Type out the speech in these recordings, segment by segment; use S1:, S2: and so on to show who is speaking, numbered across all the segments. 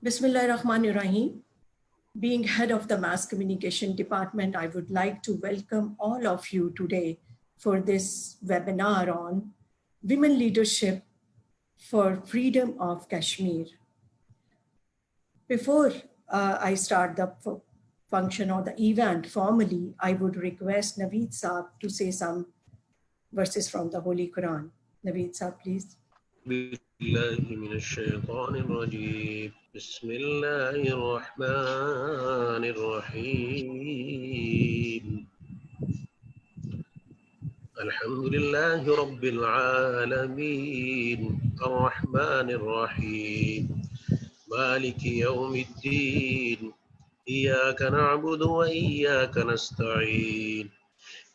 S1: Bismillahirrahmanirrahim. Being head of the Mass Communication Department, I would like to welcome all of you today for this webinar on Women Leadership for Freedom of Kashmir. Before I start the function or the event formally, I would request Naveed Saab to say some verses from the Holy Quran. Naveed Saab, please.
S2: بسم الله الرحمن الرحيم الحمد لله رب العالمين الرحمن الرحيم مالك يوم الدين إياك نعبد وإياك نستعين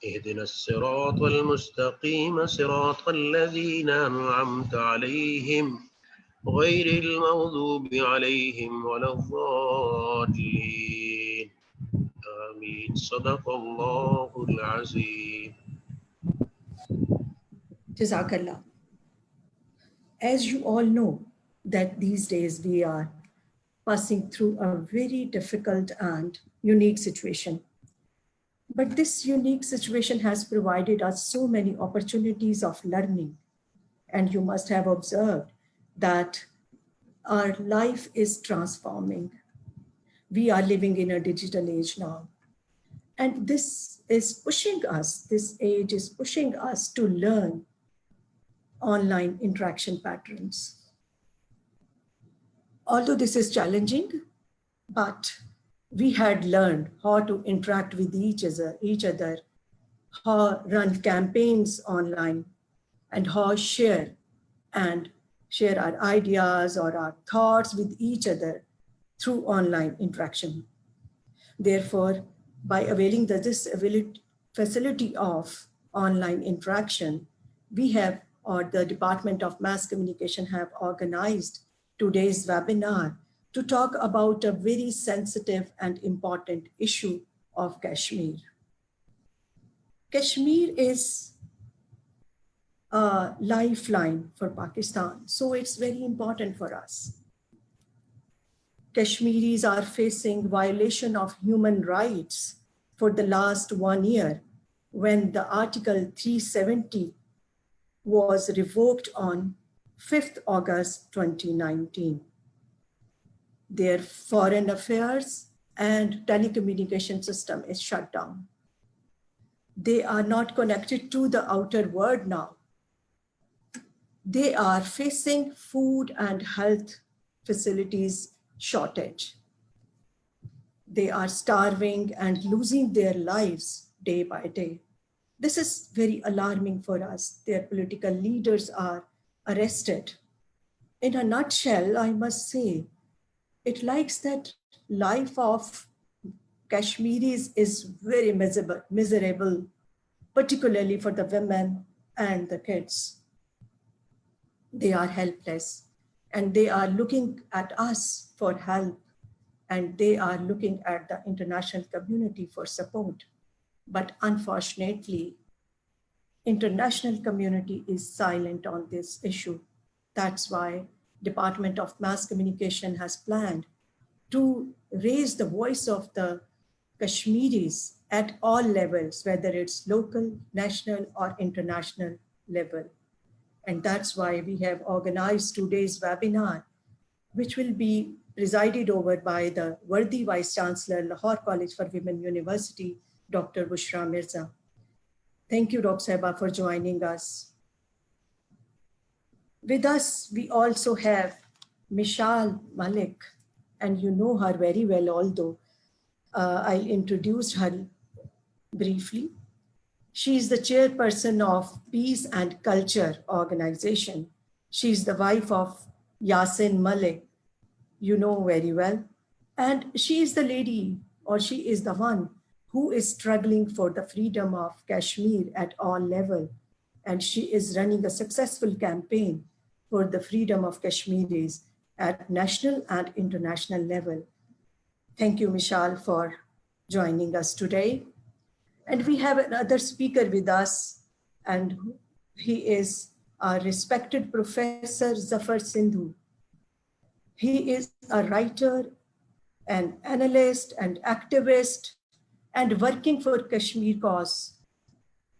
S2: اهدنا الصراط المستقيم صراط الذين أنعمت عليهم غير المغضوب عليهم ولا الضالين آمين صدق الله العظيم.
S1: Jazakallah. As you all know, that these days we are passing through a very difficult and unique situation. But this unique situation has provided us so many opportunities of learning. And you must have observed that our life is transforming. We are living in a digital age now. And this is pushing us, this age is pushing us to learn online interaction patterns. Although this is challenging, but we had learned how to interact with each other, how run campaigns online, and how share our ideas or our thoughts with each other through online interaction. Therefore, by availing this facility of online interaction, we have, or the Department of Mass Communication have organized today's webinar to talk about a very sensitive and important issue of Kashmir. Kashmir is a lifeline for Pakistan, so it's very important for us. Kashmiris are facing violation of human rights for the last 1 year when the Article 370 was revoked on 5th August 2019. Their foreign affairs and telecommunication system is shut down. They are not connected to the outer world now. They are facing food and health facilities shortage. They are starving and losing their lives day by day. This is very alarming for us. Their political leaders are arrested. In a nutshell, I must say, it likes that life of Kashmiris is very miserable, particularly for the women and the kids. They are helpless and they are looking at us for help and they are looking at the international community for support. But unfortunately, international community is silent on this issue. That's why Department of Mass Communication has planned to raise the voice of the Kashmiris at all levels, whether it's local, national, or international level. And that's why we have organized today's webinar, which will be presided over by the worthy Vice Chancellor, Lahore College for Women University, Dr. Bushra Mirza. Thank you, Dr. Sahaba, for joining us. With us, we also have Michal Malik, and you know her very well, although I'll introduce her briefly. She is the chairperson of Peace and Culture Organization. She is the wife of Yasin Malik, you know very well. And she is the lady, or she is the one who is struggling for the freedom of Kashmir at all levels. And she is running a successful campaign for the freedom of Kashmiris at national and international level. Thank you, Michal, for joining us today. And we have another speaker with us, and he is our respected Professor Zafar Sindhu. He is a writer, an analyst, and activist, and working for Kashmir cause,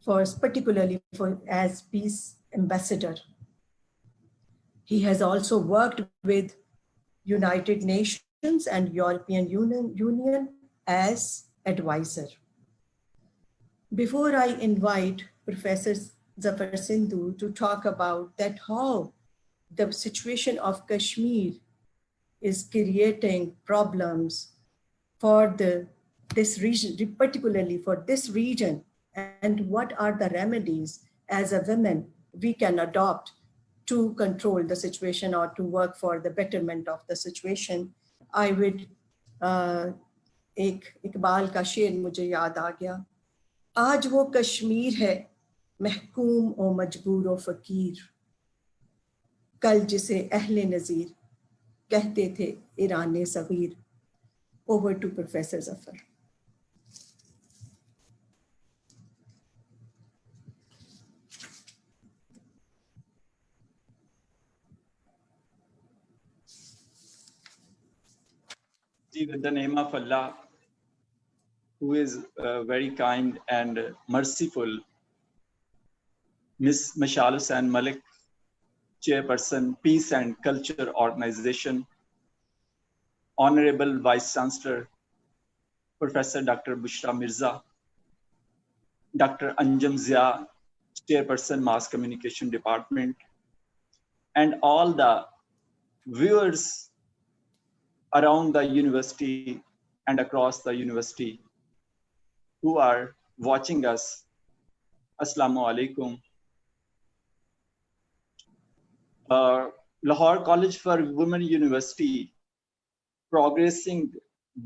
S1: for particularly for as peace ambassador. He has also worked with United Nations and European Union as advisor. Before I invite Professor Zafar Sindhu to talk about that how the situation of Kashmir is creating problems for this region, particularly for this region, and what are the remedies as a woman we can adopt to control the situation or to work for the betterment of the situation. I would एक इकबाल का शेर मुझे याद आ गया, आज वो कश्मीर है महकूम ओ मजबूर ओ फकीर, कल जिसे अहले नज़ीर कहते थे ईरान सगीर. Over to Professor Zafar.
S3: With the name of Allah, who is very kind and merciful, Miss Michal Malik, Chairperson, Peace and Culture Organization, Honorable Vice Chancellor, Professor Dr. Bushra Mirza, Dr. Anjum Zia, Chairperson, Mass Communication Department, and all the viewers around the university and across the university who are watching us. Assalamu alaikum. Lahore College for Women University progressing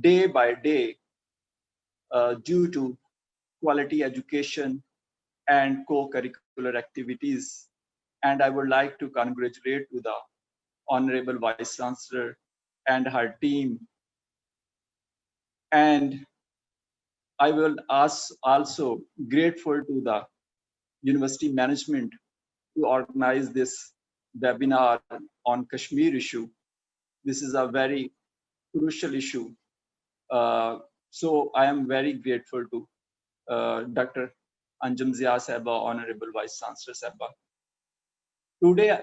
S3: day by day due to quality education and co-curricular activities. And I would like to congratulate to the Honorable Vice Chancellor and her team. And I will also grateful to the university management to organize this webinar on Kashmir issue. This is a very crucial issue. So I am very grateful to Dr. Anjum Zia Sahaba, Honorable Vice Chancellor Sahaba. Today,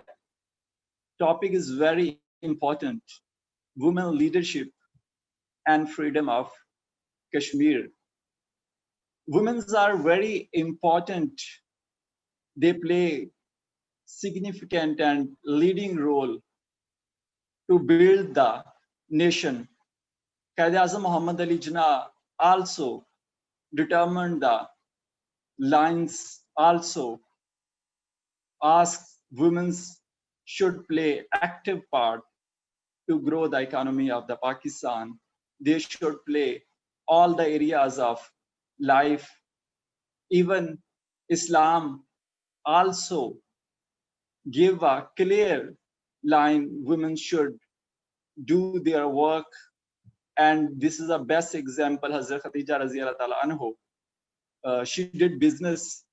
S3: topic is very important: women leadership and freedom of Kashmir. Women are very important. They play significant and leading role to build the nation. Quaid-e-Azam Muhammad Ali Jinnah also determined the lines, also asked women should play active part to grow the economy of the Pakistan. They should play all the areas of life. Even Islam also give a clear line, women should do their work. And this is a best example, Hazrat Khadija Raziyallahu Ta'ala Anhu. She did business.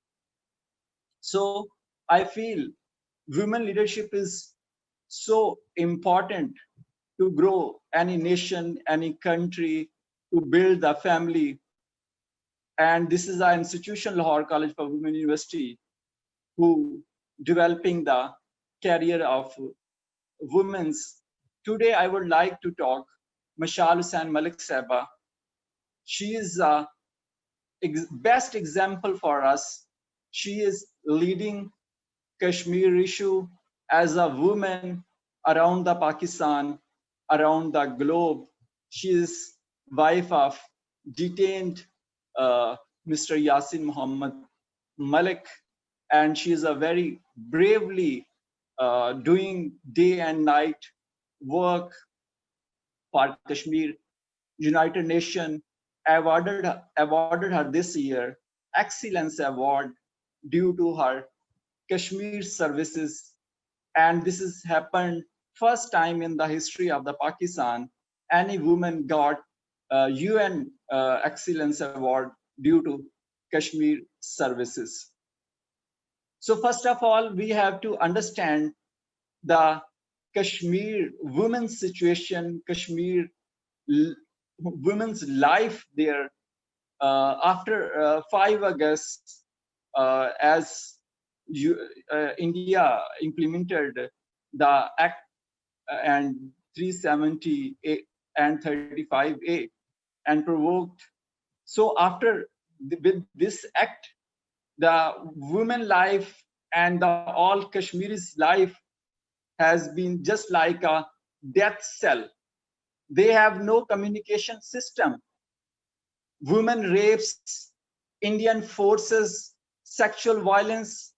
S3: So I feel women leadership is so important to grow any nation, any country, to build the family. And this is our institution, Lahore College for Women University, who developing the career of women's. Today, I would like to talk Michal Malik Sahaba. She is a best example for us. She is leading Kashmir issue as a woman around the Pakistan, around the globe. She is wife of detained Mr. Yasin Muhammad Malik, and she is a very bravely doing day and night work for Kashmir. United Nations awarded her this year Excellence Award due to her Kashmir services, and this has happened first time in the history of the Pakistan. Any woman got UN Excellence Award due to Kashmir services. So first of all, we have to understand the Kashmir women's situation, Kashmir women's life there after 5 August, as India implemented the Act and 370A and 35A and provoked. So after with this act, the women life and the all Kashmiri's life has been just like a death cell. They have no communication system. Women rapes, Indian forces, sexual violence,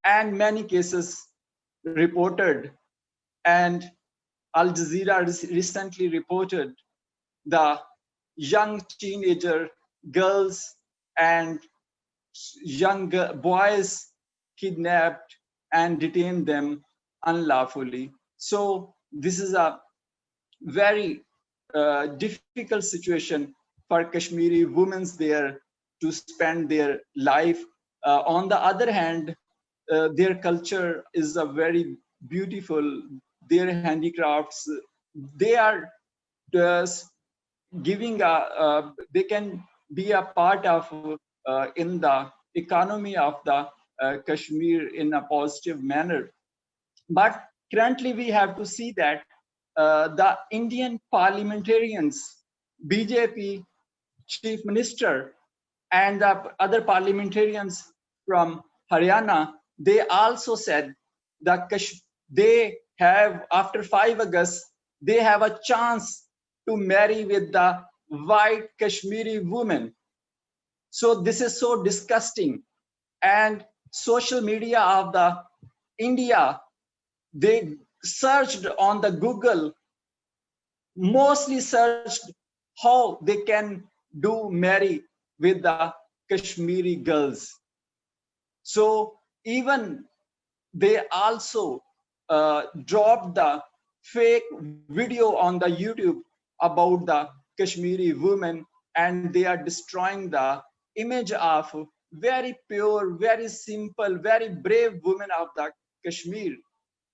S3: and many cases reported. And Al Jazeera recently reported the young teenager girls and young boys kidnapped and detained them unlawfully. So this is a very difficult situation for Kashmiri women there to spend their life. On the other hand, their culture is a very beautiful, their handicrafts, they are giving they can be a part of in the economy of the Kashmir in a positive manner. But currently we have to see that the Indian parliamentarians, BJP chief minister and the other parliamentarians from Haryana, they also said that they have, after 5 August, they have a chance to marry with the white Kashmiri woman. So this is so disgusting. And social media of the India, they searched on the Google, mostly searched how they can do marry with the Kashmiri girls. So even they also dropped the fake video on the YouTube about the Kashmiri women, and they are destroying the image of very pure, very simple, very brave women of the Kashmir.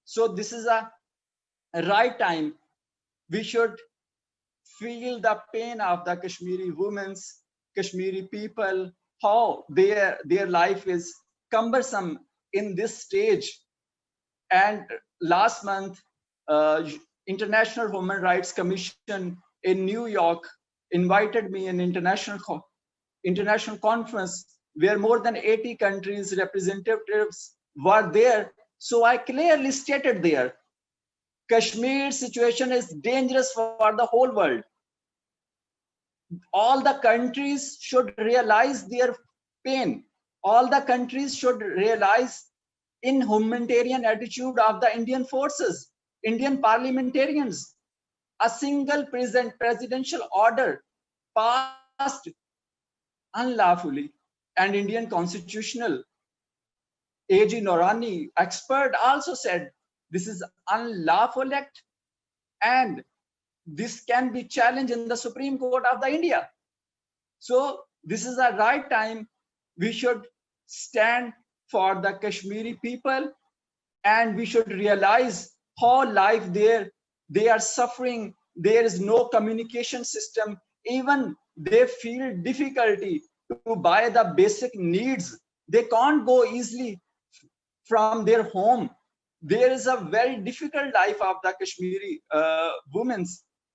S3: So this is a right time. We should feel the pain of the Kashmiri women's, Kashmiri people, how their life is cumbersome in this stage. And last month, International Human Rights Commission in New York invited me an international conference where more than 80 countries representatives were there. So I clearly stated there, Kashmir situation is dangerous for the whole world. All the countries should realize their pain. All the countries should realize inhumanitarian attitude of the Indian forces, Indian parliamentarians. A single presidential order passed unlawfully, and Indian constitutional AG Norani expert also said this is unlawful act and this can be challenged in the Supreme Court of the India. So this is the right time. We should stand for the Kashmiri people, and we should realize how life there, they are suffering. There is no communication system. Even they feel difficulty to buy the basic needs. They can't go easily from their home. There is a very difficult life of the Kashmiri women.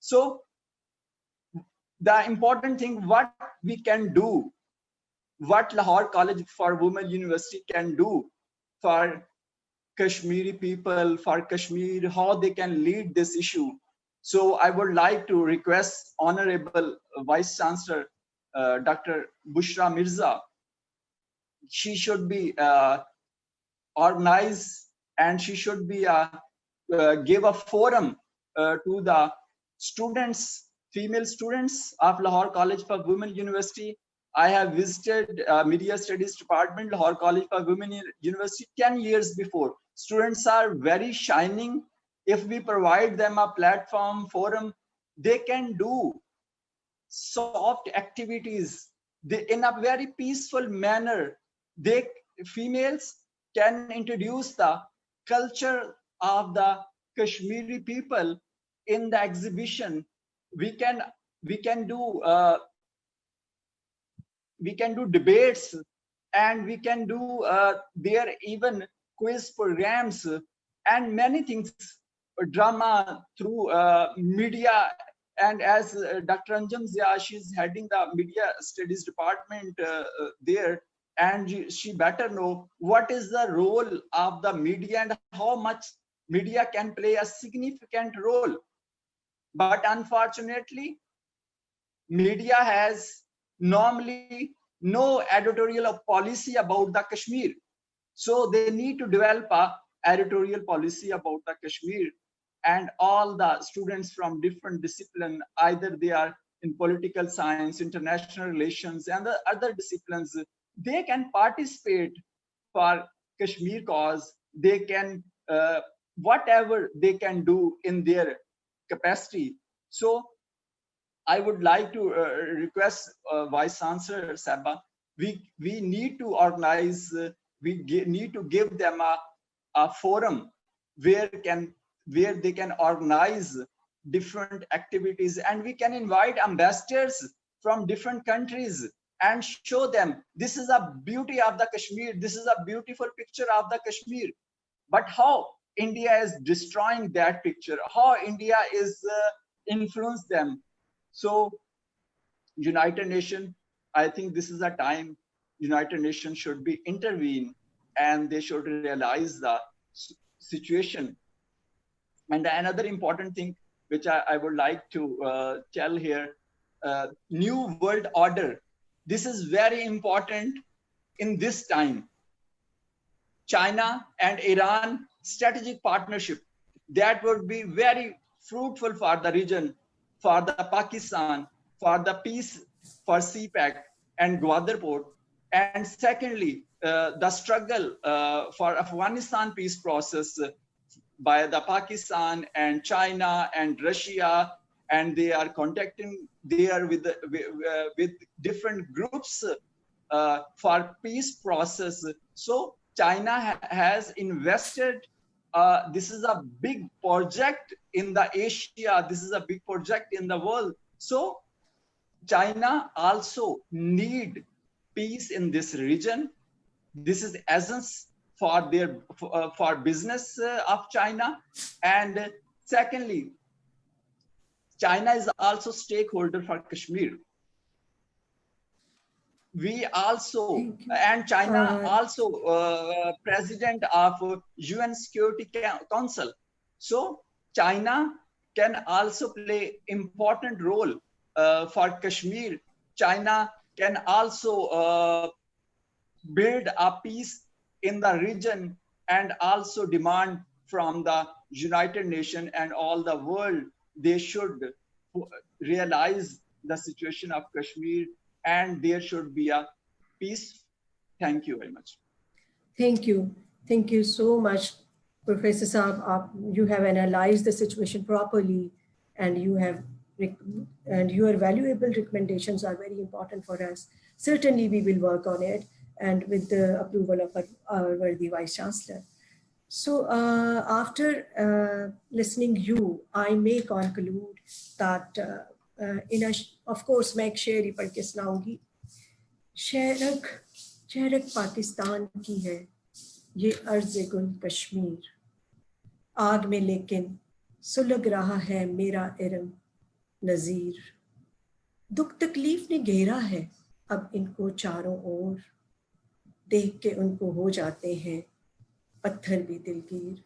S3: So the important thing, what we can do, what Lahore College for Women University can do for Kashmiri people, for Kashmir, how they can lead this issue. So I would like to request Honorable Vice Chancellor, Dr. Bushra Mirza. She should be organized, and she should be give a forum to the students, female students of Lahore College for Women University. I have visited Media Studies Department, Lahore College for Women University 10 years before. Students are very shining. If we provide them a platform, forum, they can do soft activities. They, in a very peaceful manner, females can introduce the culture of the Kashmiri people in the exhibition. We can do debates, and we can do there even quiz programs and many things, drama through media. And as Dr. Anjum Zia, she's heading the media studies department there, and she better know what is the role of the media and how much media can play a significant role. But unfortunately, media has normally no editorial policy about the Kashmir. So they need to develop a editorial policy about the Kashmir, and all the students from different disciplines, either they are in political science, international relations, and the other disciplines, they can participate for Kashmir cause. They can whatever they can do in their capacity. So I would like to request Vice Chancellor Saba, we need to organize, need to give them a forum where they can organize different activities, and we can invite ambassadors from different countries and show them this is a beauty of the Kashmir, this is a beautiful picture of the Kashmir. But how India is destroying that picture, how India is influenced them. So United Nations, I think this is a time United Nations should be intervene, and they should realize the situation. And another important thing which I would like to tell here, new world order. This is very important in this time. China and Iran strategic partnership, that would be very fruitful for the region, for the Pakistan, for the peace, for CPAC and Gwadar Port. And secondly, the struggle for Afghanistan peace process by the Pakistan and China and Russia, and they are contacting there with different groups for peace process. So China has invested. This is a big project in the Asia. This is a big project in the world. So China also need peace in this region. This is essence for their for business of China. And secondly, China is also stakeholder for Kashmir. We also, and China also president of UN Security Council. So China can also play important role for Kashmir. China can also build a peace in the region, and also demand from the United Nations and all the world, they should realize the situation of Kashmir, and there should be a peace. Thank you very much.
S1: Thank you. Thank you so much, Professor Saab. You have analyzed the situation properly, and your valuable recommendations are very important for us. Certainly, we will work on it, and with the approval of our worthy Vice Chancellor. So after listening you, I may conclude that of course, मैं एक शेर ही पढ़ के सुनाऊंगी. शहरक पाकिस्तान की है ये अर्ज़ गुल कश्मीर, आग में लेकिन सुलग रहा है मेरा इरम नज़ीर. दुख तकलीफ ने घेरा है अब इनको चारों ओर, देख के उनको हो जाते हैं पत्थर भी दिलगीर.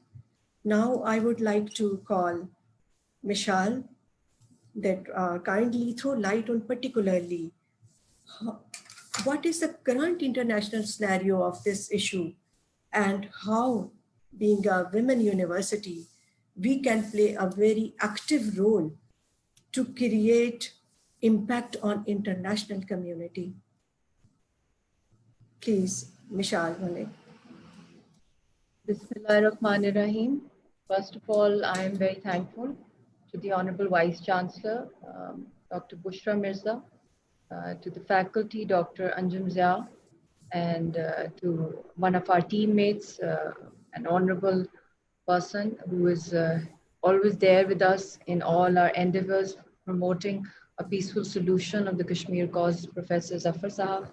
S1: Now I would like to call Michal that kindly throw light on particularly what is the current international scenario of this issue, and how, being a women university, we can play a very active role to create impact on international community. Please, Michal Malik.
S4: Bismillahirrahmanirrahim. First of all, I am very thankful to the Honorable Vice Chancellor, Dr. Bushra Mirza, to the faculty, Dr. Anjum Zia, and to one of our teammates, an honorable person who is always there with us in all our endeavors, promoting a peaceful solution of the Kashmir cause, Professor Zafar Sahab,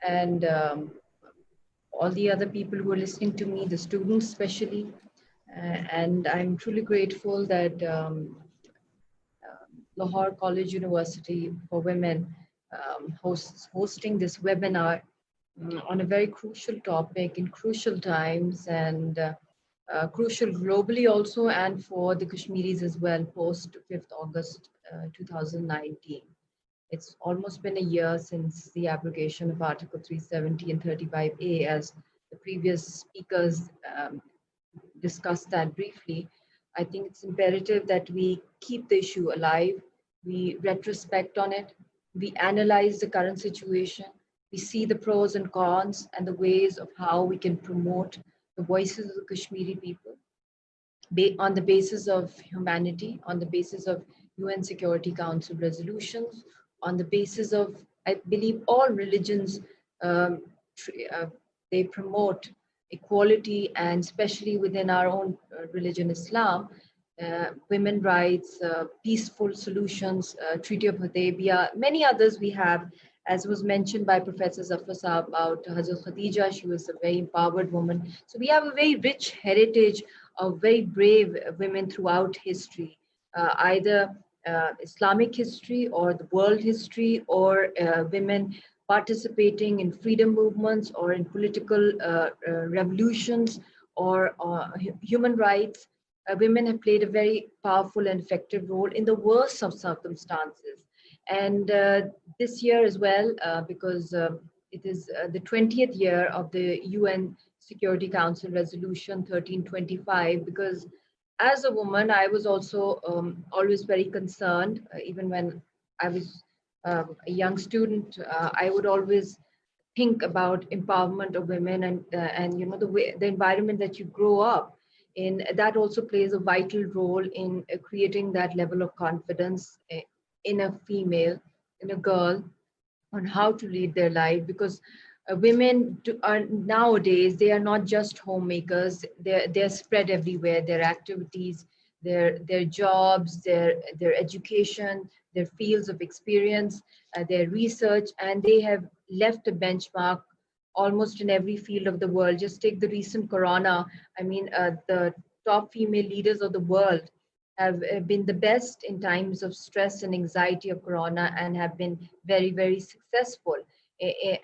S4: and all the other people who are listening to me, the students especially. And I'm truly grateful that Lahore College University for Women hosting this webinar on a very crucial topic in crucial times, and crucial globally also, and for the Kashmiris as well, post 5th August 2019. It's almost been a year since the abrogation of Article 370 and 35A, as the previous speakers discussed that briefly. I think it's imperative that we keep the issue alive, we retrospect on it, we analyze the current situation, we see the pros and cons and the ways of how we can promote the voices of the Kashmiri people on the basis of humanity, on the basis of UN Security Council resolutions, on the basis of, I believe, all religions, um, they promote equality, and especially within our own religion, Islam, women rights, peaceful solutions, Treaty of Hudaybiyah, many others we have, as was mentioned by Professor Zafar Saab about Hazrat Khadija. She was a very empowered woman. So we have a very rich heritage of very brave women throughout history, either Islamic history or the world history, or women participating in freedom movements or in political revolutions or human rights. Women have played a very powerful and effective role in the worst of circumstances. And this year as well, because it is the 20th year of the UN Security Council Resolution 1325, because as a woman, I was also always very concerned, even when I was a young student, I would always think about empowerment of women, and the way, the environment that you grow up in, that also plays a vital role in creating that level of confidence in a female, in a girl, on how to lead their life. Because are nowadays, they are not just homemakers, they're spread everywhere. Their activities, their jobs, their education, their fields of experience, their research, and they have left a benchmark almost in every field of the world. Just take the recent corona. I mean, the top female leaders of the world have been the best in times of stress and anxiety of corona, and have been very, very successful.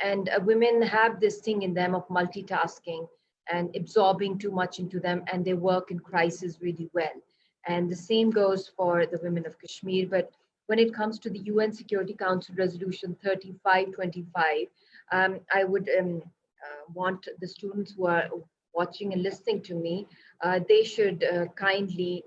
S4: And women have this thing in them of multitasking and absorbing too much into them, and they work in crisis really well. And the same goes for the women of Kashmir. But when it comes to the UN Security Council Resolution 3525, I would want the students who are watching and listening to me, they should kindly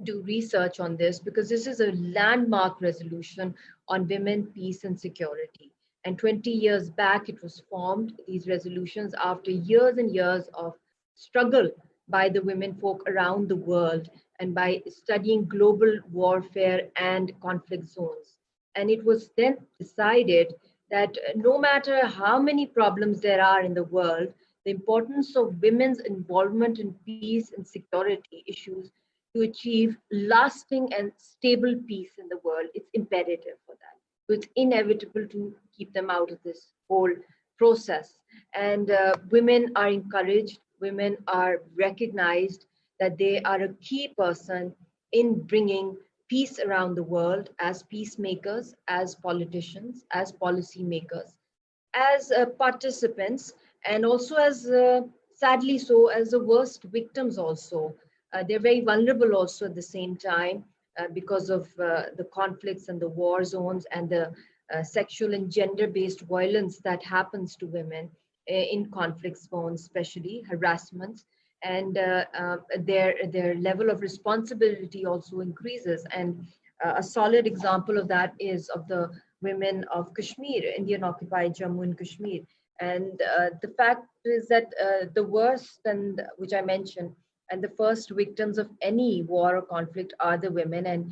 S4: do research on this, because this is a landmark resolution on women, peace, and security. And 20 years back, it was formed, these resolutions, after years and years of struggle by the women folk around the world, and by studying global warfare and conflict zones. And it was then decided that no matter how many problems there are in the world, the importance of women's involvement in peace and security issues to achieve lasting and stable peace in the world, it's imperative for that. So it's inevitable to keep them out of this whole process. And women are encouraged, women are recognized that they are a key person in bringing peace around the world, as peacemakers, as politicians, as policymakers, as participants, and also as, sadly so, as the worst victims also. They're very vulnerable also at the same time, because of the conflicts and the war zones, and the sexual and gender-based violence that happens to women in conflict zones, especially harassment. And their level of responsibility also increases. And a solid example of that is of the women of Kashmir, Indian occupied Jammu and Kashmir. And the fact is that the worst, and which I mentioned, and the first victims of any war or conflict are the women and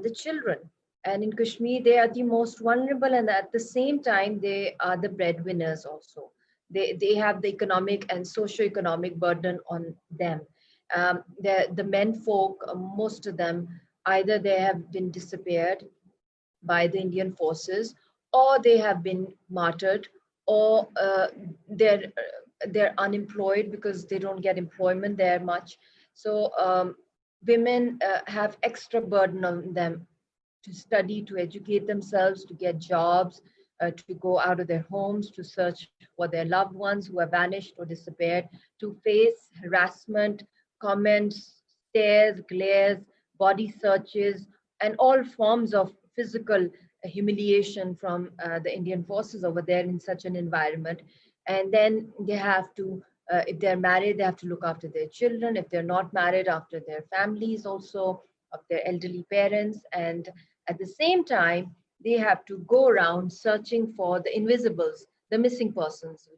S4: the children. And in Kashmir, they are the most vulnerable, and at the same time, they are the breadwinners also. They have the economic and socio-economic burden on them. The men folk, most of them, either they have been disappeared by the Indian forces, or they have been martyred, or they're unemployed because they don't get employment there much. So women have extra burden on them to study, to educate themselves, to get jobs, to go out of their homes, to search for their loved ones who have vanished or disappeared, to face harassment, comments, stares, glares, body searches, and all forms of physical humiliation from the Indian forces over there in such an environment. And then they have to, if they're married, they have to look after their children. If they're not married, after their families also, of their elderly parents. And at the same time, they have to go around searching for the invisibles, the missing persons,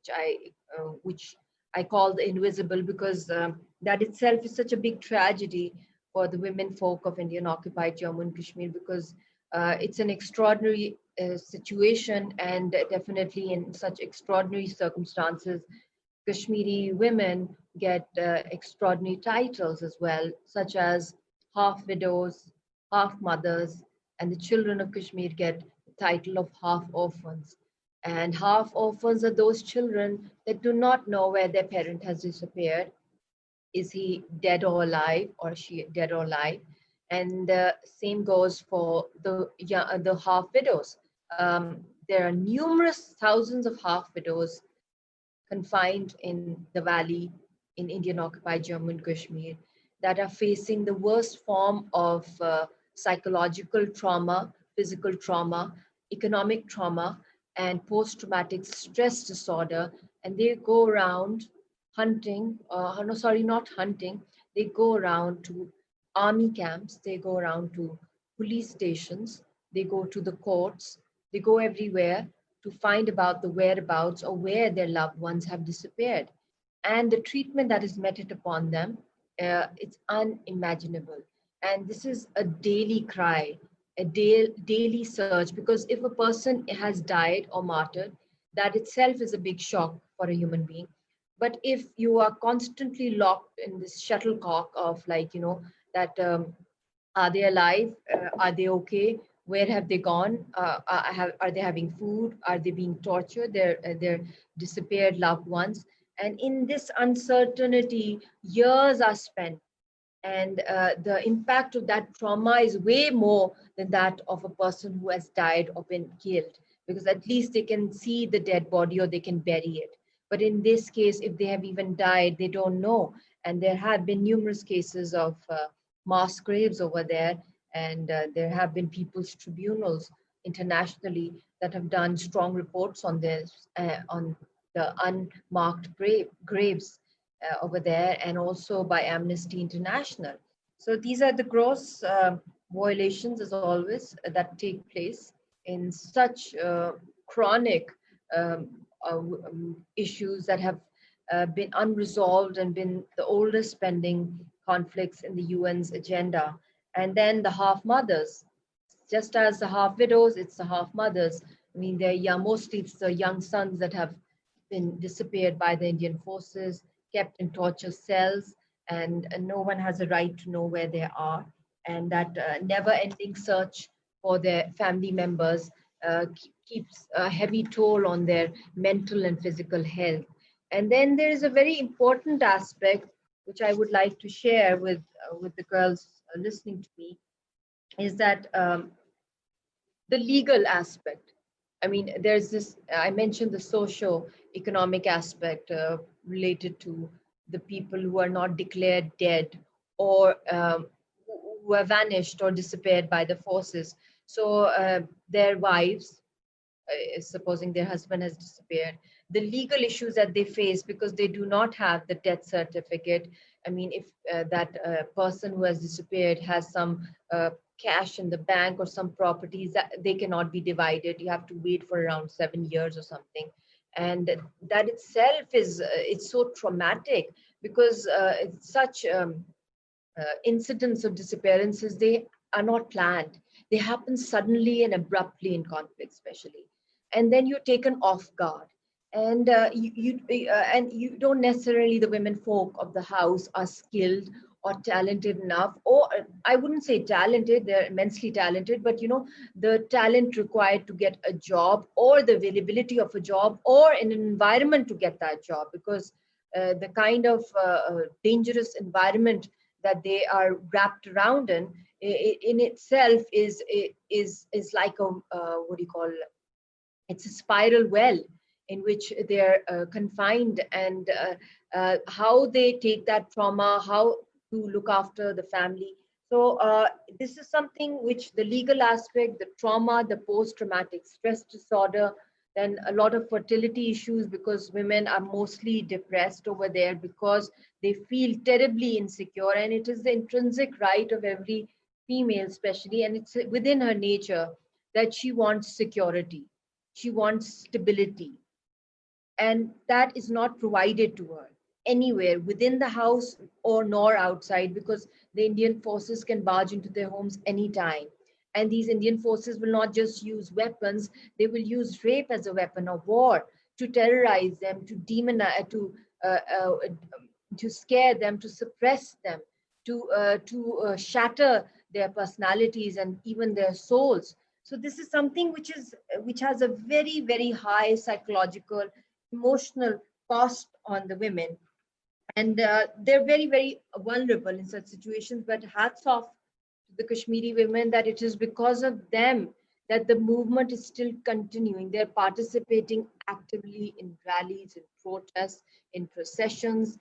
S4: which I call the invisible, because that itself is such a big tragedy for the women folk of Indian occupied Jammu and Kashmir, because it's an extraordinary situation, and definitely in such extraordinary circumstances, Kashmiri women get extraordinary titles as well, such as half widows, half mothers, and the children of Kashmir get the title of half orphans. And half orphans are those children that do not know where their parent has disappeared. Is he dead or alive, or she dead or alive? And the same goes for the half widows. There are numerous thousands of half widows confined in the valley in Indian occupied Jammu and Kashmir that are facing the worst form of psychological trauma, physical trauma, economic trauma, and post-traumatic stress disorder. And they go around hunting, no, sorry, not hunting. They go around to army camps, they go around to police stations, they go to the courts, they go everywhere to find about the whereabouts or where their loved ones have disappeared. And the treatment that is meted upon them, it's unimaginable. And this is a daily cry, a daily search, because if a person has died or martyred, that itself is a big shock for a human being. But if you are constantly locked in this shuttlecock of, like, that are they alive? Are they okay? Where have they gone? Are they having food? Are they being tortured? Their disappeared loved ones. And in this uncertainty, years are spent. And the impact of that trauma is way more than that of a person who has died or been killed, because at least they can see the dead body or they can bury it. But in this case, if they have even died, they don't know. And there have been numerous cases of mass graves over there. And there have been people's tribunals internationally that have done strong reports on this, on the unmarked graves over there, and also by Amnesty International. So these are the gross violations, as always, that take place in such chronic issues that have been unresolved and been the oldest pending conflicts in the UN's agenda. And then the half mothers, just as the half widows, it's the half mothers. I mean, they're young, mostly it's the young sons that have been disappeared by the Indian forces, kept in torture cells, and no one has a right to know where they are. And that never-ending search for their family members keeps a heavy toll on their mental and physical health. And then there is a very important aspect which I would like to share with the girls listening to me, is that the legal aspect. I mean, there's this, I mentioned the socio-economic aspect related to the people who are not declared dead, or who have vanished or disappeared by the forces. So their wives, supposing their husband has disappeared, the legal issues that they face because they do not have the death certificate. I mean, if that person who has disappeared has some cash in the bank or some properties, that they cannot be divided. You have to wait for around 7 years or something. And that itself is, it's so traumatic, because it's such incidents of disappearances, they are not planned. They happen suddenly and abruptly in conflict, especially. And then you're taken off guard. And you don't necessarily, the women folk of the house are skilled or talented enough, or I wouldn't say talented, they're immensely talented, but the talent required to get a job, or the availability of a job, or in an environment to get that job, because the kind of dangerous environment that they are wrapped around in itself is like a what do you call, it's a spiral well in which they're confined, and how they take that trauma, how to look after the family. So this is something which the legal aspect, the trauma, the post-traumatic stress disorder, then a lot of fertility issues, because women are mostly depressed over there because they feel terribly insecure, and it is the intrinsic right of every female especially, and it's within her nature that she wants security, she wants stability, and that is not provided to her anywhere within the house or nor outside, because the Indian forces can barge into their homes anytime. And these Indian forces will not just use weapons, they will use rape as a weapon of war to terrorize them, to demonize, uh, uh, to scare them, to suppress them, to shatter their personalities and even their souls. So this is something which has a very, very high psychological, emotional cost on the women, and they're very, very vulnerable in such situations. But hats off to the Kashmiri women, that it is because of them that the movement is still continuing. They're participating actively in rallies, in protests, in processions.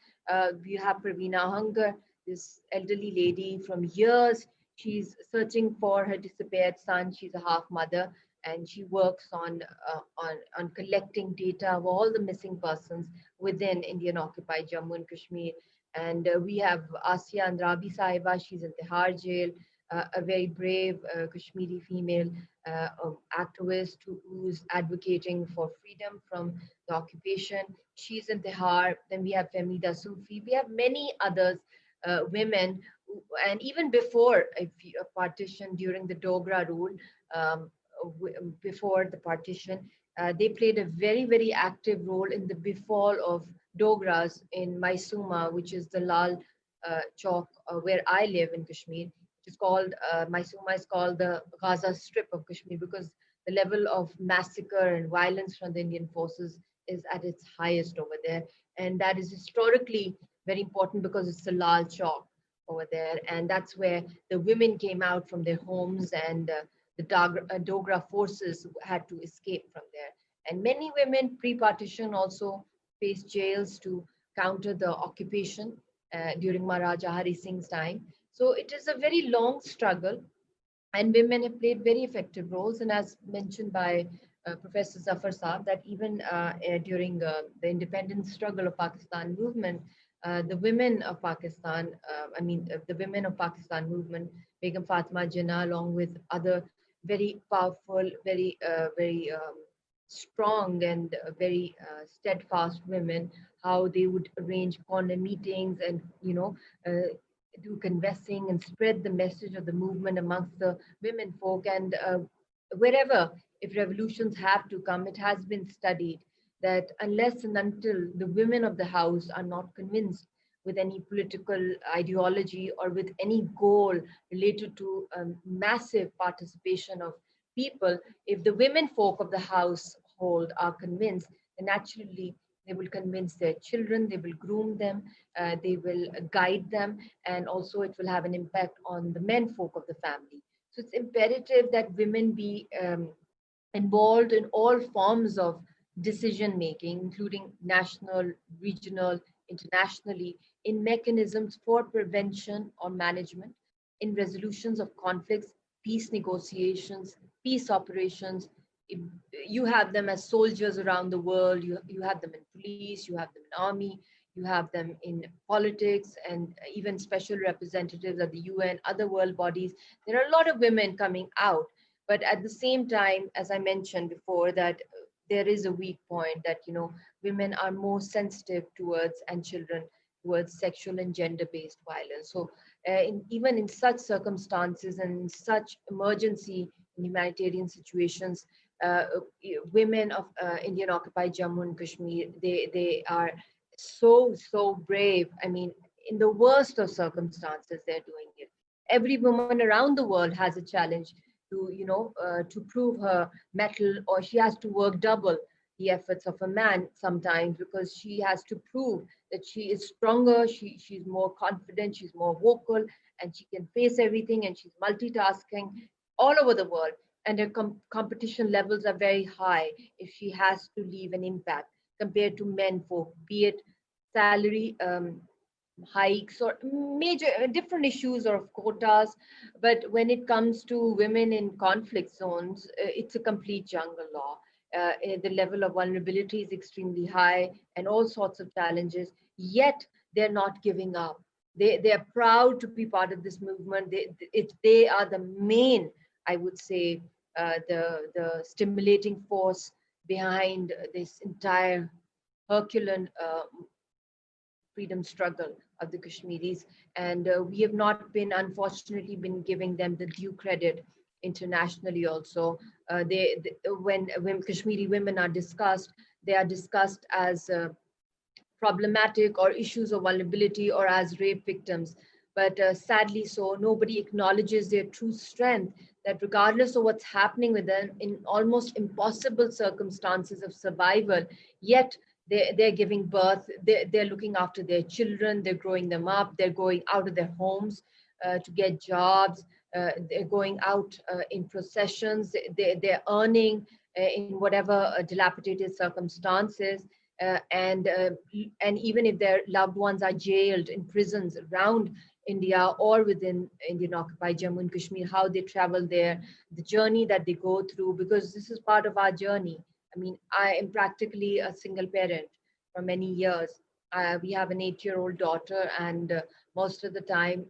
S4: We have Praveena Hunger, this elderly lady from years. She's searching for her disappeared son. She's a half mother, and she works on collecting data of all the missing persons within Indian occupied Jammu and Kashmir. And we have Asya Andrabi Sahiba, she's in Tihar jail, a very brave Kashmiri female activist who's advocating for freedom from the occupation. She's in Tihar. Then we have Femida Sufi. We have many others, women, and even before a partition, during the Dogra rule, um, before the partition, they played a very, very active role in the befall of Dogras in Maisuma, which is the Lal Chowk where I live in Kashmir. Which is called, Maisuma is called the Gaza Strip of Kashmir, because the level of massacre and violence from the Indian forces is at its highest over there. And that is historically very important because it's the Lal Chowk over there. And that's where the women came out from their homes, and the Dogra forces had to escape from there. And many women pre-partition also faced jails to counter the occupation during Maharaja Hari Singh's time. So it is a very long struggle, and women have played very effective roles. And as mentioned by Professor Zafar Saab, that even during the independence struggle of Pakistan movement, the women of Pakistan, the women of Pakistan movement, Begum Fatima Jinnah, along with other very powerful, very strong and very steadfast women, how they would arrange corner meetings and, do conversing and spread the message of the movement amongst the women folk. And wherever, if revolutions have to come, it has been studied that unless and until the women of the house are not convinced with any political ideology or with any goal related to massive participation of people, if the women folk of the household are convinced, then naturally they will convince their children, they will groom them, they will guide them, and also it will have an impact on the men folk of the family. So it's imperative that women be involved in all forms of decision making, including national, regional, internationally, in mechanisms for prevention or management, in resolutions of conflicts, peace negotiations, peace operations. If you have them as soldiers around the world, you have them in police, you have them in army, you have them in politics, and even special representatives at the UN, other world bodies. There are a lot of women coming out, but at the same time, as I mentioned before, that there is a weak point that women are more sensitive towards, and children, towards sexual and gender-based violence. So even in such circumstances and in such emergency in humanitarian situations, women of Indian occupied Jammu and Kashmir, they are so brave. I mean, in the worst of circumstances, they're doing it. Every woman around the world has a challenge to, to prove her mettle, or she has to work double the efforts of a man sometimes, because she has to prove that she is stronger, she's more confident, she's more vocal, and she can face everything, and she's multitasking all over the world. And her competition levels are very high if she has to leave an impact compared to men folk, be it salary hikes or major different issues or quotas. But when it comes to women in conflict zones, it's a complete jungle law. The level of vulnerability is extremely high and all sorts of challenges, yet they're not giving up. They're proud to be part of this movement. They are the main, I would say, the stimulating force behind this entire Herculean freedom struggle of the Kashmiris. And we have not been, unfortunately, been giving them the due credit internationally also. When Kashmiri women are discussed, they are discussed as problematic or issues of vulnerability or as rape victims. But sadly so, nobody acknowledges their true strength, that regardless of what's happening with them in almost impossible circumstances of survival, yet they're giving birth, they're looking after their children, they're growing them up, they're going out of their homes to get jobs, they're going out in processions, they're earning in whatever dilapidated circumstances. And even if their loved ones are jailed in prisons around India or within Indian occupied Jammu and Kashmir, how they travel there, the journey that they go through, because this is part of our journey. I mean, I am practically a single parent for many years. We have an 8-year-old daughter, and most of the time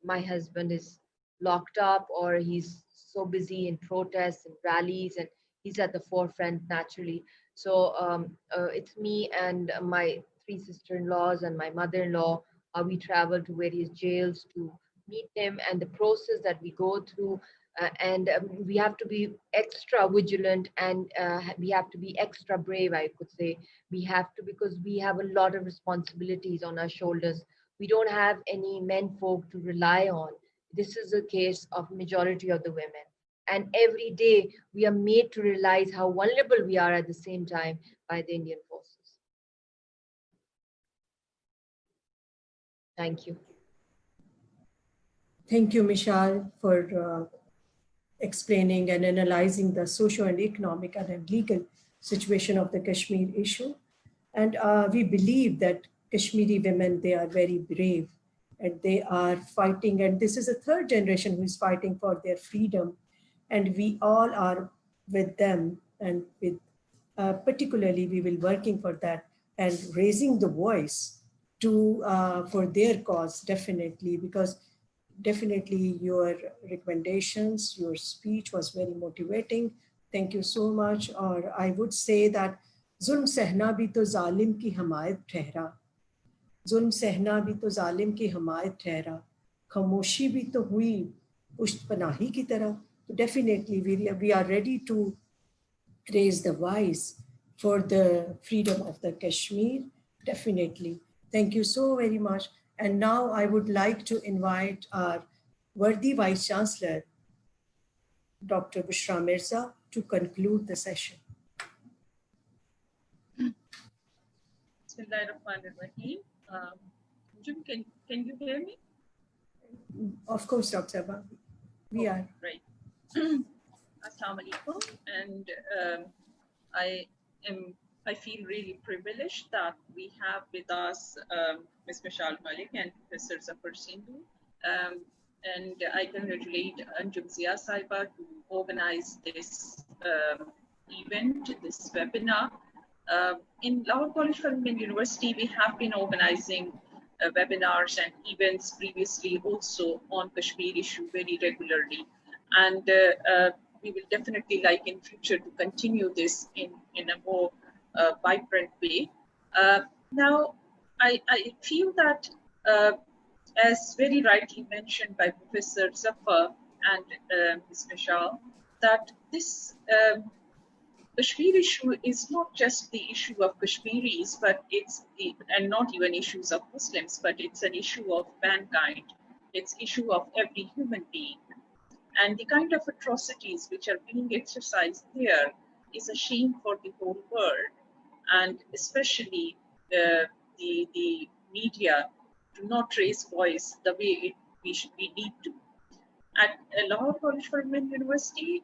S4: my husband is locked up, or he's so busy in protests and rallies, and he's at the forefront naturally. So it's me and my 3 sister-in-laws and my mother-in-law. We travel to various jails to meet him, and the process that we go through. And we have to be extra vigilant, and we have to be extra brave, I could say. We have to, because we have a lot of responsibilities on our shoulders. We don't have any men folk to rely on. This is a case of majority of the women. And every day we are made to realize how vulnerable we are at the same time by the Indian forces. Thank you.
S1: Thank you, Michal, for explaining and analyzing the socio and economic and legal situation of the Kashmir issue. And we believe that Kashmiri women, they are very brave, and they are fighting. And this is a 3rd generation who is fighting for their freedom. And we all are with them, and with particularly we will working for that and raising the voice to for their cause, definitely, because definitely your recommendations, your speech was very motivating. Thank you so much. Or I would say that जुल्म सहना भी तो जालिम की हमायत ठहरा, जुल्म सहना भी तो जालिम की हमायत ठहरा, खामोशी भी तो हुई पुश्त पनाही की तरह. Definitely we are ready to raise the voice for the freedom of the Kashmir. Definitely. Thank you so very much. And now I would like to invite our worthy Vice Chancellor, Dr. Bushra Mirza, to conclude the session.
S5: Bismillahirrahmanirrahim. Jim, can you hear me?
S1: Of course, Dr. Abba. We are.
S5: Right. Assalamu alaikum. And I feel really privileged that we have with us Ms. Michal Malik and Professor Zafar. And I congratulate Anjum Zia Saiba to organize this event, this webinar. In Lahore College for Women University, we have been organizing webinars and events previously also on Kashmir issue very regularly. And we will definitely like in future to continue this in a more vibrant way. Now, I feel that as very rightly mentioned by Professor Zafar and Ms. Michal, that this Kashmir issue is not just the issue of Kashmiris, but and not even issues of Muslims, but it's an issue of mankind. It's issue of every human being. And the kind of atrocities which are being exercised there is a shame for the whole world. And especially the media do not raise voice the way we need to. At Lahore College for Women University,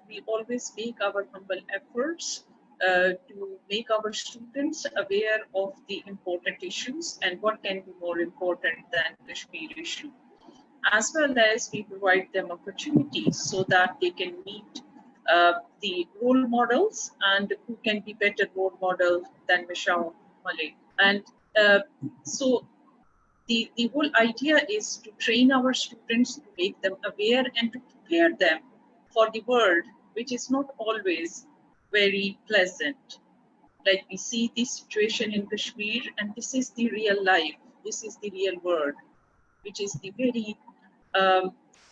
S5: we always make our humble efforts to make our students aware of the important issues and what can be more important than Kashmir issue, as well as we provide them opportunities so that they can meet the role models, and who can be better role model than Michal Malik. And so the whole idea is to train our students, to make them aware and to prepare them for the world, which is not always very pleasant. Like we see this situation in Kashmir, and this is the real life, this is the real world, which is the very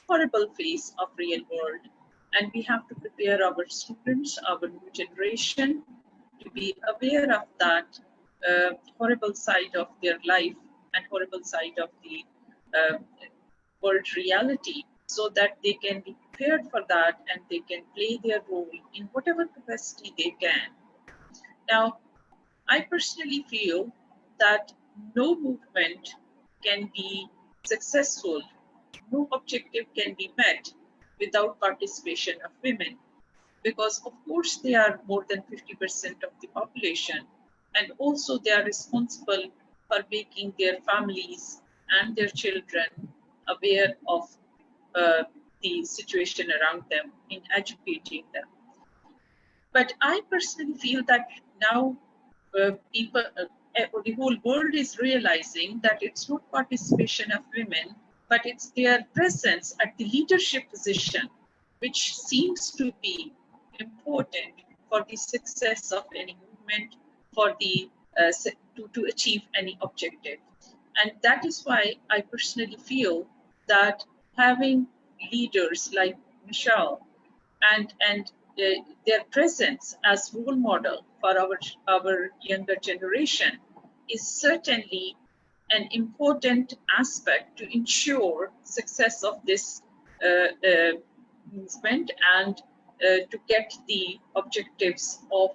S5: horrible face of real world. And we have to prepare our students, our new generation, to be aware of that horrible side of their life and horrible side of the world reality, so that they can be prepared for that and they can play their role in whatever capacity they can. Now, I personally feel that no movement can be successful, no objective can be met without participation of women, because of course they are more than 50% of the population, and also they are responsible for making their families and their children aware of the situation around them, in educating them. But I personally feel that now the whole world is realizing that it's not participation of women, but it's their presence at the leadership position, which seems to be important for the success of any movement, for the to achieve any objective. And that is why I personally feel that having leaders like Michal and their presence as role model for our younger generation is certainly an important aspect to ensure success of this movement, and to get the objectives of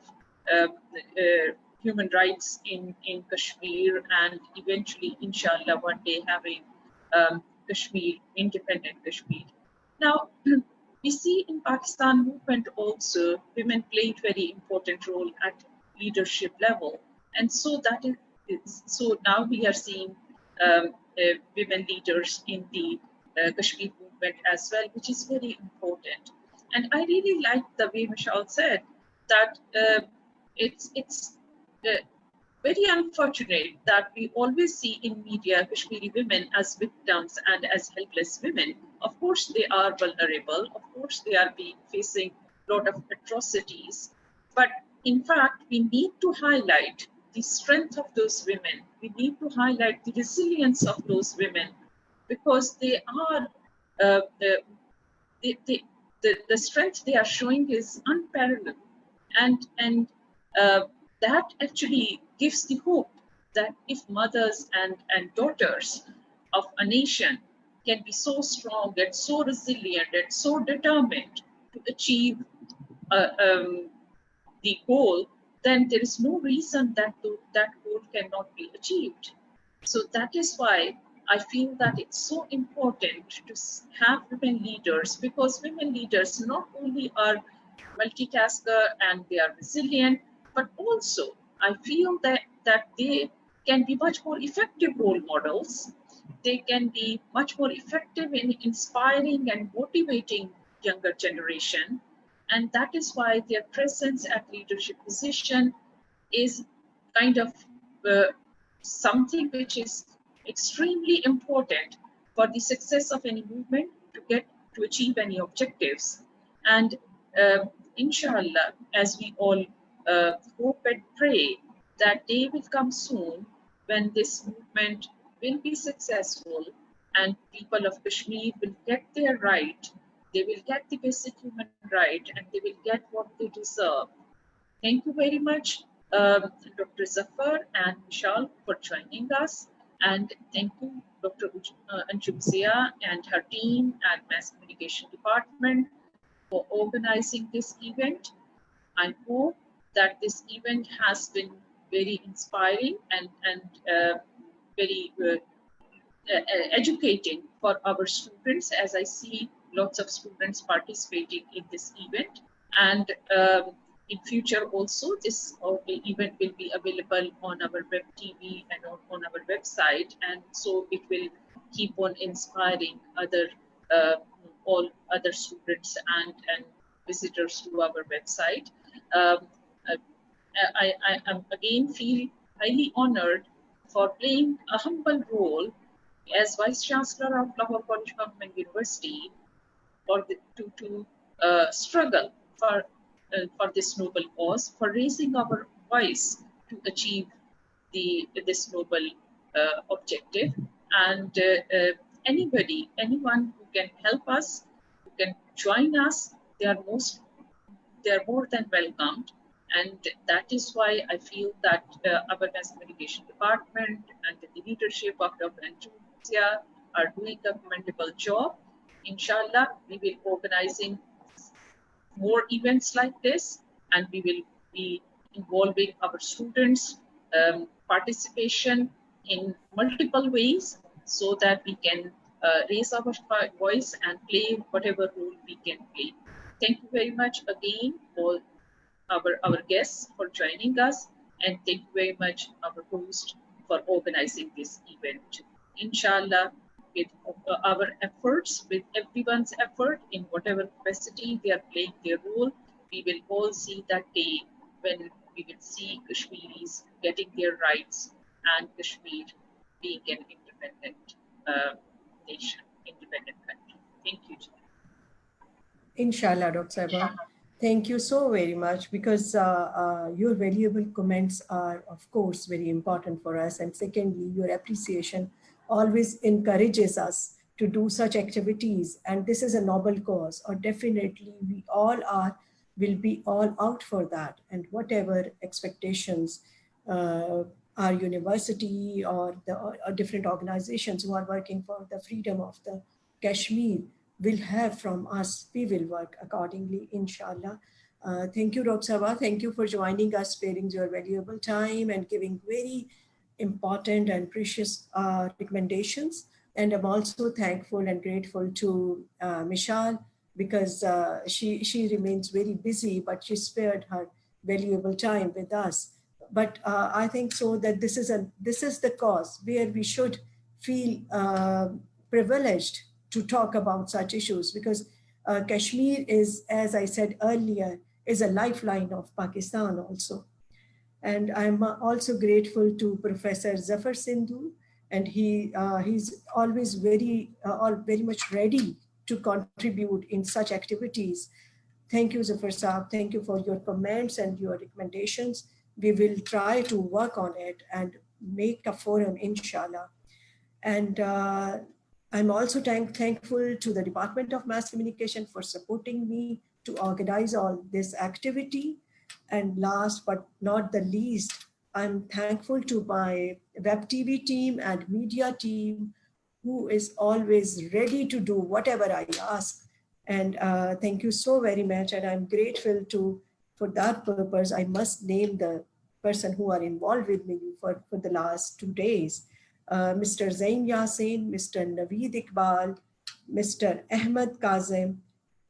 S5: human rights in Kashmir, and eventually, inshallah, one day having Kashmir, independent Kashmir. Now, we see in Pakistan movement also, women played very important role at leadership level. And so that is, so now we are seeing women leaders in the Kashmir movement as well, which is very important. And I really like the way Michal said that it's very unfortunate that we always see in media Kashmiri women as victims and as helpless women. Of course, they are vulnerable. Of course, they are facing a lot of atrocities. But in fact, we need to highlight the strength of those women. We need to highlight the resilience of those women, because they are the strength they are showing is unparalleled, and that actually gives the hope that if mothers and daughters of a nation can be so strong and so resilient and so determined to achieve the goal, then there is no reason that that goal cannot be achieved. So that is why I feel that it's so important to have women leaders, because women leaders not only are multitasker and they are resilient, but also I feel that they can be much more effective role models. They can be much more effective in inspiring and motivating younger generation. And that is why their presence at leadership position is kind of something which is extremely important for the success of any movement to achieve any objectives. And inshallah, as we all hope and pray, that day will come soon when this movement will be successful and people of Kashmir will get their right, they will get the basic human right, and they will get what they deserve. Thank you very much, Dr. Zafar and Michal, for joining us. And thank you, Dr. Anjum Zia and her team and Mass Communication Department for organizing this event. I hope that this event has been very inspiring and very educating for our students, as I see lots of students participating in this event. And in future also, this event will be available on our web TV and on our website. And so it will keep on inspiring all other students and visitors to our website. I am again feel highly honored for playing a humble role as Vice Chancellor of Lahore College Government University to struggle for this noble cause, for raising our voice to achieve this noble objective. And anyone who can help us, who can join us, they are more than welcomed. And that is why I feel that our Mass Communication Department and the leadership of Dr. Anjum are doing a commendable job. Inshallah, we will be organizing more events like this, and we will be involving our students' participation in multiple ways so that we can raise our voice and play whatever role we can play. Thank you very much again for our guests for joining us, and thank you very much our host for organizing this event. Inshallah, with our efforts, with everyone's effort in whatever capacity they are playing their role, we will all see that day when we will see Kashmiris getting their rights and Kashmir being an independent nation, independent country. Thank you.
S1: Inshallah, Dr. Saiba. Thank you so very much, because your valuable comments are, of course, very important for us. And secondly, your appreciation always encourages us to do such activities. And this is a noble cause, or definitely we all will be all out for that. And whatever expectations our university or different organizations who are working for the freedom of the Kashmir will have from us, we will work accordingly, inshallah. Thank you, Dr. Saiba. Thank you for joining us, sparing your valuable time and giving very important and precious recommendations. And I'm also thankful and grateful to Michal, because she remains very busy, but she spared her valuable time with us. But I think so that this is the cause where we should feel privileged to talk about such issues, because Kashmir is, as I said earlier, is a lifeline of Pakistan also. And I'm also grateful to Professor Zafar Sindhu, and he's always very much ready to contribute in such activities. Thank you, Zafar Saab. Thank you for your comments and your recommendations. We will try to work on it and make a forum, inshallah. And I'm also thankful to the Department of Mass Communication for supporting me to organize all this activity. And last but not the least, I'm thankful to my web TV team and media team, who is always ready to do whatever I ask. And thank you so very much. And I'm grateful for that purpose, I must name the person who are involved with me for the last 2 days. Mr. Zain Yasin, Mr. Naveed Iqbal, Mr. Ahmed Kazim,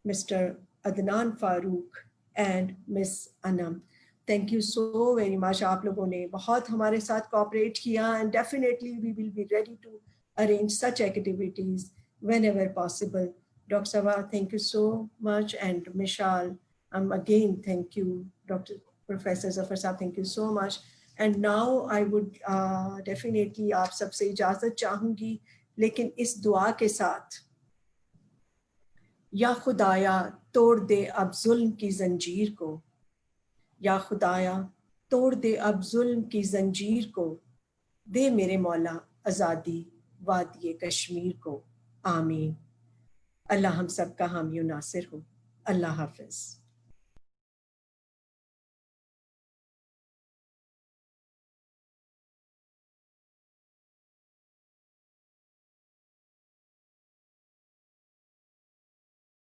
S1: Mr. Adnan Farooq, and Miss Anam. Thank you so very much. आप लोगों ने बहुत हमारे साथ cooperate किया, and definitely we will be ready to arrange such activities whenever possible. Dr. Saiba, thank you so much, and Michal, again, thank you, Professor Zafar Saab, thank you so much. And now I would definitely आप सबसे इजाज़त चाहूँगी, लेकिन इस दुआ के साथ, या खुदाया तोड़ दे अब जुल्म की जंजीर को, या खुदाया तोड़ दे अब जुल्म की जंजीर को, दे मेरे मौला आज़ादी वादिये कश्मीर को, आमीन। अल्लाह हम सब का हामी नासिर हो। अल्लाह हाफ़िज़।